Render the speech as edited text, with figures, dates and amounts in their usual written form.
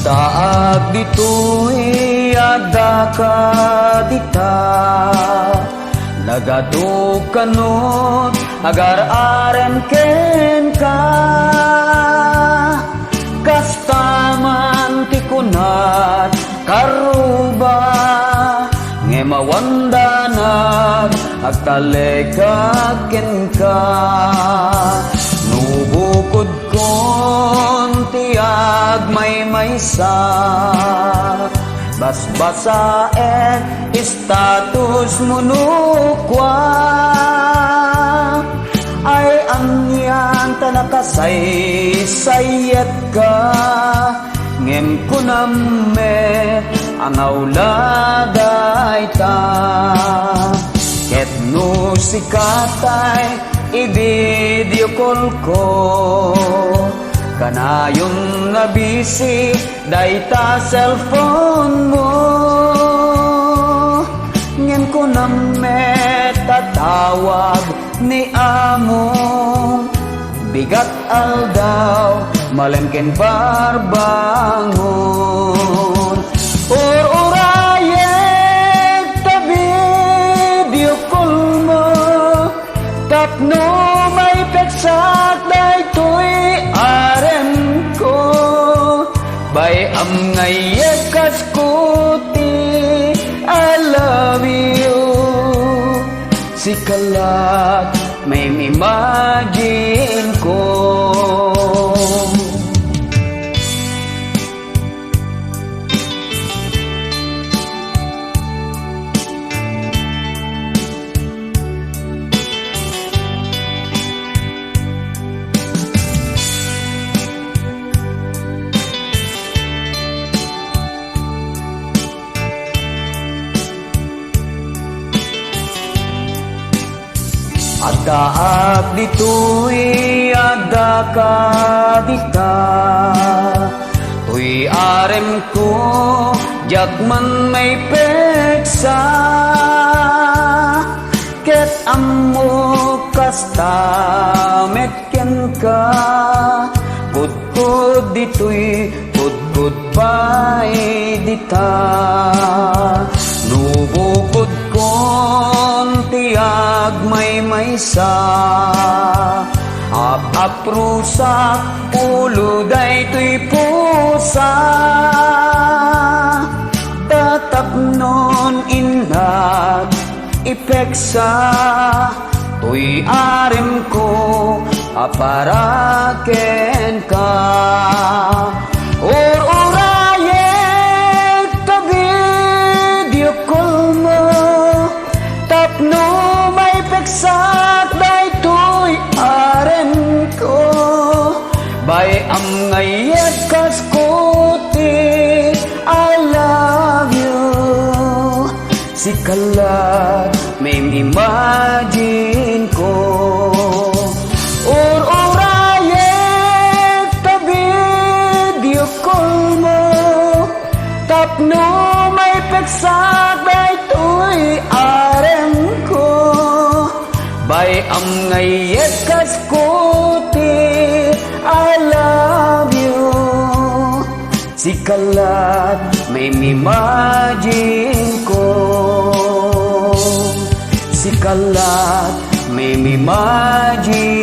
Daag dito'y ada ka dita, nagadukanot agar-aren ken ka. Kastaman ti kunat karuba, nge mawandanag agtalekag ken ka. Nubukod kon ti agmay-maysa, basbasaen status munukwa. Ay angyan tanakasaysayet ka, ngem kunamme ang awladay ta. Ket no sikatay i-video call ko, kanayon na busy dayta cellphone mo. Ngem ko na metatawag ni amo, bigat aldaw malemken barbangon. Urayek ta video call mo, tapno may peksak daytoy aren ko. Bay am ngayek kaskuti, I love you. Sikalat may imagine ko. Daag dito'y ada ka dita, tuy arem ko jagman may peksa. Ket ammo kasta metken ka, kudkud dito'y kudkud pa'y dita. Nubukod kon tiag may-maysa, ap-aprusak ulo daytoy pusa. Tatapnon inag ipeksa, tuy arem ko aparaken ka. Urayek ta video call mo, tapno may peksak daytoy aren ko. Bay am ngayek kaskuti, I love you. Sikalat may imagine ko. Urayek ta video call mo, tapno may peksak daytoy aren ko. Bay am ngayek kaskuti, I love you. Sikalat may imagine ko. Sikalat may imagine